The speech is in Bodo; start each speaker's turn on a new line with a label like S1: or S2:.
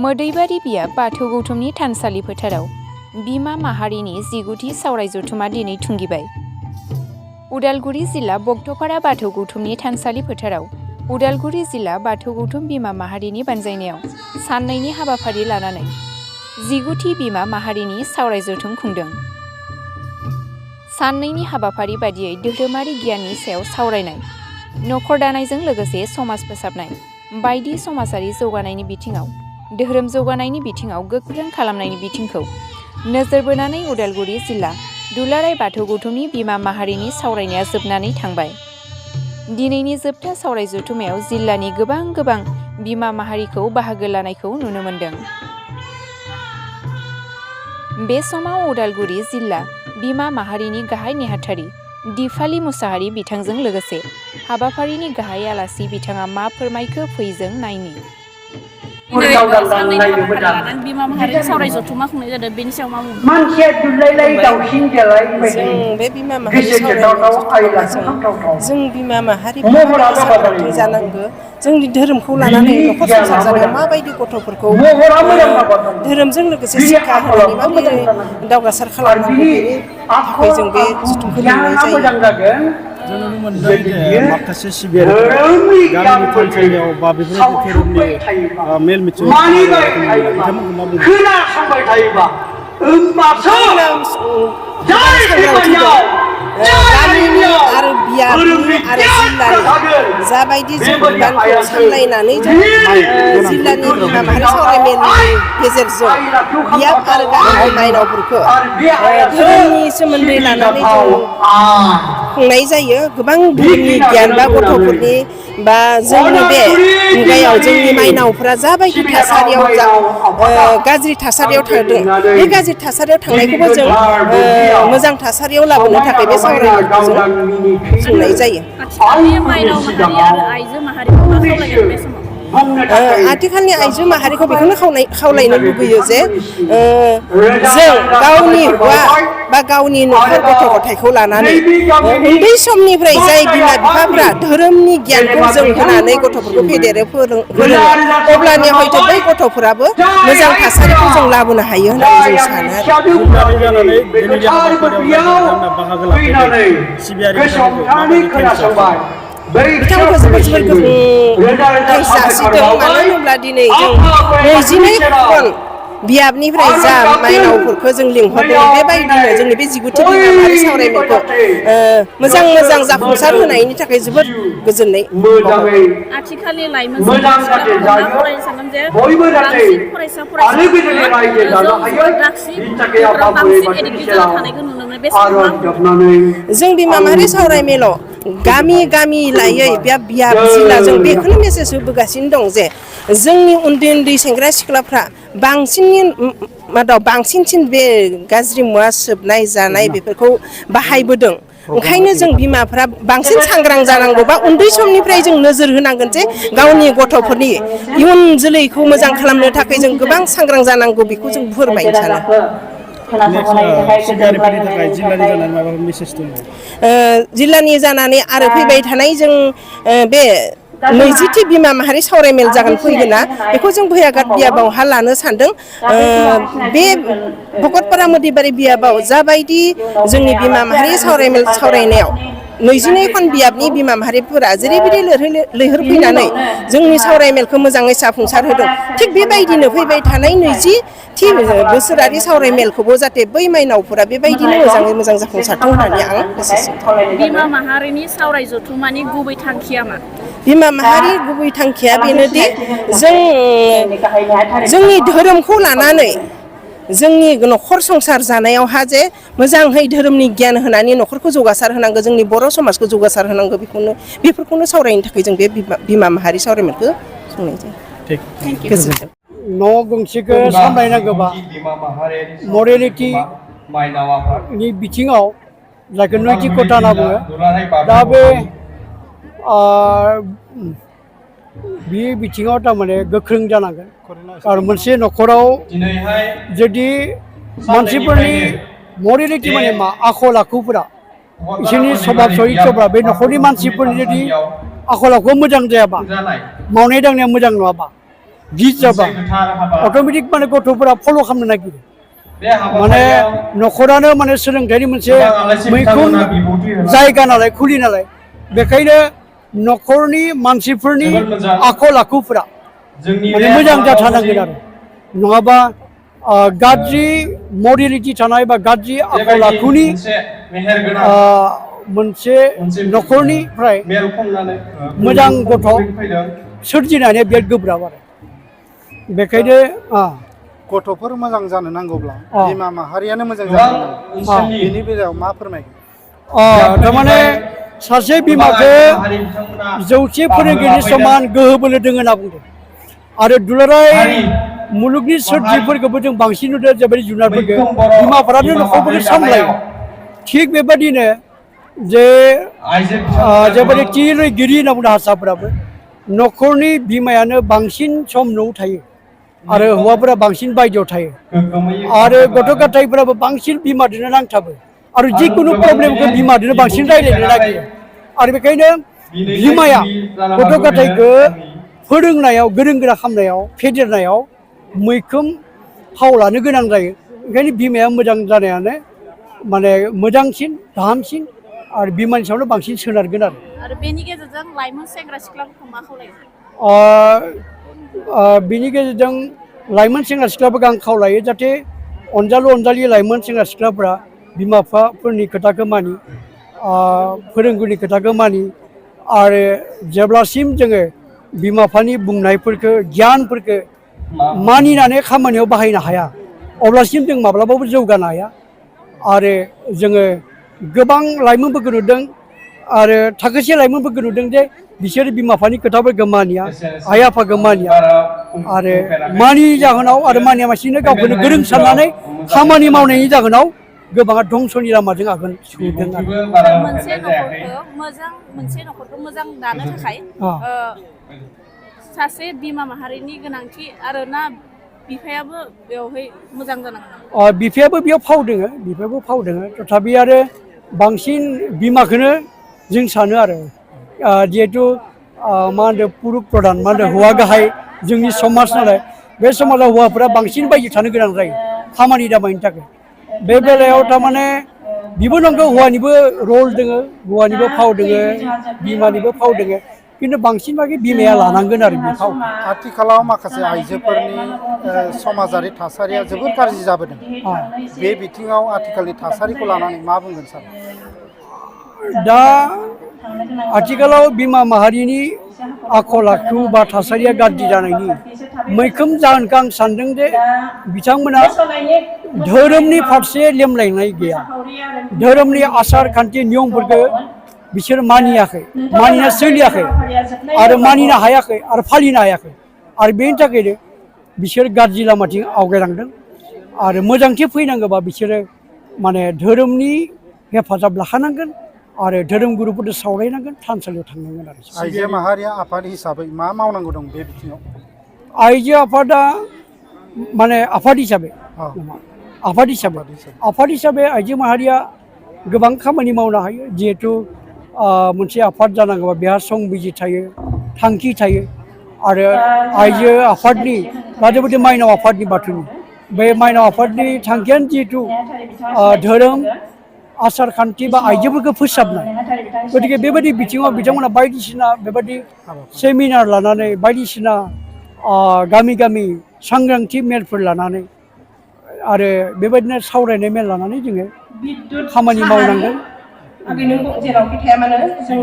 S1: मोदैबारि बियाब बाथौ गौथुमनि थानसालि फोथाराव बिमा माहारिनि 19थि सावराय जथुमा दिनै थुंगिबाय। उदालगुरि जिल्ला बक्टपारा बाथौ गौथुमनि थानसालि फोथाराव उदालगुरि जिल्ला बाथौ गौथुम बिमा माहारिनि बानजायनायाव साननैनि हाबाफारि लानानै 19थि बिमा माहारिनि सावराय जथुम खुंदों। साननैनि हाबाफारि बादियै धोरोमारि गियाननि सायाव सावरायनाय, नखर दानायजों लोगोसे समाज फोसाबनाय बायदि समाजारि जौगानायनि बिथिङाव धोरोम जौगानायनि बिथिङाव गोख्रों खालामनायनि बिथिंखौ नोजोर बोनानै उदालगुरि जिल्ला दुलाराय बाथौ गौथुमनि बिमा माहारिनि सावरायनाया जोबनानै थांबाय। दिनैनि जोबथा सावराय जथुमायाव जिल्लानि गोबां बिमा माहारिखौ बाहागो लानायखौ नुनो मोन्दों। बे समाव उदालगुरि जिल्ला बिमा माहारिनि गाहाय नेहाथारि दिफाली मुसाहारि बिथांजों लोगोसे हाबाफारिनि गाहाय आलासि बिथाङा मा फोरमायखो फैजों नायनि।
S2: बिमा माहारिनि सावराय जथुमा खुंनाय जादों, बेनि सायाव मा बुंनो?
S3: जों बे बिमा माहारि सावरायनाय जथुमाखौ जों बिमा माहारिफोरा सांग्रांथि जानांगौ। जोंनि धोरोमखौ लानानै नखर संसार जानायाव माबायदि गथ'फोरखौ धोरोमजों लोगोसे शिक्षा होनानै माबायदि दावगासार खालामनांगौ, बेनि थाखाय जों बे जथुमखौ लिंनाय जायो।
S4: जों नुनो मोनदों जे माखासे सिबियारिफोरा गामिनि थानसालियाव बा बेफोरबायदि धोरोमनि मेल मिथिं
S3: गामिनि आरो बियाबनि आरो जिल्लानि जाबायदि जों बिबानखौ सामलायनानै जों जिल्लानि बिमा माहारि सावराय मेलनि गेजेरजों बियाब आरो गामिनि माइनावफोरखौ धोरोमनि सोमोन्दै लानानै जों खुंनाय जायो। गोबां धोरोमनि गियान बा गथ'फोरनि बा जोंनि बे मुगायाव जोंनि माइनावफोरा जाबायदि थासारियाव गाज्रि थासारियाव थांदों, बे गाज्रि थासारियाव थांनायखौबो जों मोजां थासारियाव लाबोनो थाखाय बे सावरायनायखौ जों खुंनाय जायो।
S2: आथिखालनि माइनाव माहारि आरो आइजो माहारिखौ मा खावलायगोन बे समाव?
S3: आथिखालनि आइजो माहारिखौ बेखौनो खावलायनो लुबैयो जे जों गावनि हौवा बा गावनि नखर गथ' गथायखौ लानानै उन्दै समनिफ्राय जाय बिमा बिफाफ्रा धोरोमनि गियानखौ जों होनानै गथ'फोरखौ फेदेरो फोरोङो, अब्लानिया हयथ' बै गथ'फोराबो मोजां थासारिखौ जों लाबोनो हायो होननानै जों सानो आरो। बिथांमोनखौ जोबोद जासिदों। मानो होनोब्ला दिनै जों 22 खन बियाबनिफ्राय जा माइनावफोरखौ जों लिंहरदों, बेबायदिनो जोंनि बे 19थि बिमा माहारि सावरायमेलखौ मोजां जाफुंसार होनायनि थाखाय जोबोद गोजोननाय बावो।
S2: आथिखालनि लाइमोन सिख्लाफोरखौ मा खावलायनो सानगोन जे बांसिन फरायसा फरायसुलिफोरा जौ जुवा ड्राग्सनि बेफोराव बांसिन एडिक्टेड जाना थानायखौ नुनो मोनो। बे समाव मा बुंगोन?
S3: जों बिमा माहारि सावरायमेलाव गामि लायै बियाब जिल्ला जों बेखौनो मेसेज होबोगासिनो दं जे जोंनि उन्दै सेंग्रा सिख्लाफ्रा बांसिनसिन बे गाज्रि मुवा सोबनाय जानाय बेफोरखौ बाहायबोदों। ओंखायनो जों बिमाफ्रा बांसिन सांग्रां जानांगौ बा उन्दै समनिफ्राय जों नोजोर होनांगोन जे गावनि गथ'फोरनि इयुन जोलैखौ मोजां खालामनो थाखाय जों गोबां सांग्रां जानांगौ, बेखौ जों फोरमायनो सानो। जिल्लानि जानानै आरो फैबाय थानाय जों बे 20थि बिमा माहारि सावरायमेल जागोन फैगोना, बेखौ जों भयाघाट बियाबावहा लानो सानदों। बे भकतपारा मोदैबारि बियाबाव जाबायदि जोंनि बिमा माहारि सावरायमेल सावरायनायाव 22 खन बियाबनि बिमा माहारिफोरा जेरैबायदि लैहोर फैनानै जोंनि सावरायमेलखौ मोजाङै जाफुंसार होदों, थिग बेबायदिनो फैबाय थानाय 20थि बोसोरारि सावरायमेलखौबो जाहाथे बै माइनावफोरा बेबायदिनो मोजां जाफुंसारथों होननानै आं
S2: बिमा माहारिनि सावराय जथुमानि गुबै थांखिया मा?
S3: बिमा माहारि गुबै थांखिया बेनोदि जोंनि धोरोमखौ लानानै जोंनि नखर संसार जानायावहा जे मोजाङै धोरोमनि गियान होनानै नखरखौ जौगासार होनांगौ, जोंनि बर' समाजखौ जौगासार होनांगौ, बेफोरखौनो सावरायनो थाखाय जों बे बिमा माहारि सावरायमेलखौ खुंनाय जायो। गोजोनथों।
S5: न' गंसेखौ सामलायनांगौबा मरेलिटिनि बिथिङाव जायखौ नैतिकता होनना बुङो, दा बे बिथिङाव थारमाने गोख्रों जानांगोन। आरो मोनसे नखराव जुदि मानसिफोरनि मरेलिटि माने मा आखल आखुफोरा बिसोरनि सभाब चरित्रफ्रा बे नखरनि मानसिफोरनि जुदि आखल आखुआ मोजां जायाबा, मावनाय दांनाया मोजां नङाबा, गित जाबा अट'मेटिक माने गथ'फोरा फल' खालामनो नागिरो माने न'खरानो माने सोलोंथाइनि मोनसे मैखुन जायगा नालाय खुलि नालाय बेखायनो न'खरनि मानसिफोरनि आखल आखुफोरा माने मोजां जाथारनांगोन आरो नङाबा गाज्रि मरेलिटि थानाय बा गाज्रि आखल आखुनि मोनसे न'खरनिफ्राय मोजां गथ' सोरजिनानै बिराद गोब्राब आरो बेखायनो
S6: गथ'फोर मोजां जानो नांगौब्ला बिमा माहारियानो मोजां जानो नांगौ बेनि बेलायाव मा फोरमायगोन
S5: थारमाने सासे बिमाखौ जौसे फोरोंगिरिनि समान गोहो बोलो दङ होनना बुंदों आरो दुलाराय मुलुगनि सोरजिफोरखौबो जों बांसिन नुदों जेबायदि जुनारफोरखौ बिमाफोरानो न'खरफोरखौ सामलायो थिग बेबादिनो जे जेबायदि थिरगिरि होनना बुंदों हारसाफोराबो न'खरनि बिमायानो बांसिन सम न'आव थायो आरो हौवाफोरा बांसिन बायजोआव थायो आरो गथ' गथायफोराबो बांसिन बिमाजोंनो नांथाबो आरो जिखुनु प्रब्लेमखौ बिमाजोंनो बांसिन रायज्लायनो नागिरो आरो बेखायनो बिमाया गथ' गथायखौ फोरोंनायाव गोरों गोरा खालामनायाव फेदेरनायाव मैखोम फाव लानो गोनां जायो ओंखायनो बिमाया मोजां जानायानो माने मोजांसिन गाहामसिन आरो बिमानि सायावनो बांसिन सोनारगोन
S2: आरो बेनि गेजेरजों लाइमोन सेंग्रा सिख्लाफोरखौ मा खावलायो
S5: बिनि गेजेरजों लाइमोन सेंग्रा सिख्लाफोरखौ आं खावलायो जाहाथे अनजालु अनजालि लाइमोन सेंग्रा सिख्लाफोरा बिमा बिफाफोरनि खोथाखौ मानि फोरोंगुरुनि खोथाखौ मानि आरो जेब्लासिम जोङो बिमा बिफानि बुंनायफोरखौ गियानफोरखौ मानिनानै खामानियाव बाहायनो हाया अब्लासिम जों माब्लाबाबो जौगानो हाया आरो जोङो गोबां लाइमोनफोरखौ नुदों आरो थाखोसे लाइमोनफोरखौ नुदों जे बिसोर बिमा बिफानि खोथाफोरखौ मानिया आइ आफाखौ मानिया आरो मानियैनि जाहोनाव आरो मानियालासिनो गावखौनो गोरों साननानै खामानि मावनायनि जाहोनाव गोबाङा धंसनि लामाजों आगान सुरदों
S2: आरो मोनसे न'खरखौ मोजां दानो थाखाय सासे बिमा माहारिनि गोनांथि आरो ना बिफायाबो बेवहाय मोजां जानांगौ
S5: बिफायाबो बेयाव फाव दोङो तथापि आरो बांसिन बिमाखौनो जों सानो आरो जिहेतु मा होनो पुरुष प्रधान मा होनो हौवा गाहाय जोंनि समाज नालाय बे समाजाव हौवाफोरा बांसिन बायजो थानो गोनां जायो खामानि दामानिनि थाखाय बे बेलायाव थारमाने बिबो नंगौ हौवानिबो रल दोङो हौवानिबो फाव दोङो बिमानिबो फाव दोङो खिन्थु बांसिन बागै बिमाया लानांगोन आरो बे फाव
S6: आथिखालाव माखासे आइजोफोरनि समाजारि थासारिया जोबोद गाज्रि जाबोदों बे बिथिङाव आथिखालनि थासारिखौ लानानै मा बुंगोन सार
S5: दा आथिखालाव बिमा माहारिनि आखल आखु बा थासारिया गाज्रि जानायनि मैखोम जाहोनखौ आं सानदों जे बिथांमोना धोरोमनि फारसे लेमलायनाय गैया धोरोमनि आसार खान्थि नियमफोरखौ बिसोर मानियाखै मानिना सोलियाखै आरो मानिनो हायाखै आरो फालिनो हायाखै आरो बेनि थाखायनो बिसोर गाज्रि लामाथिं आवगायलांदों आरो मोजांथि फैनांगौबा बिसोरो माने धोरोमनि हेफाजाब लाखानांगोन आरो धोरोम गुरुफोरजों सावरायनांगोन थानसालियाव थांनांगोन आरो
S6: आइजो माहारिया आफाद हिसाबै मा मावनांगौ दं बे बिथिङाव
S5: आइजो आफादा माने आफाद हिसाबै आइजो माहारिया गोबां खामानि मावनो हायो जिहेतु मोनसे आफाद जानांगौबा बेहा संबिजि थायो थांखि थायो आरो आइजो आफादनि दा जेबायदि माइनाव आफादनि बाथौनि बे माइनाव आफादनि थांखियानो जिहेतु धोरोम आसार खान्थि बा आइजोफोरखौ फोसाबनाय गतिके बेबायदि बिथिङाव बिथांमोना बायदिसिना बेबायदि सेमिनार लानानै बायदिसिना गामि गामि सांग्रांथि मेलफोर लानानै आरो बेबायदिनो सावरायनाय मेल लानानै जोङो खामानि मावनांगोन
S3: जेरावखि थाया मानो जों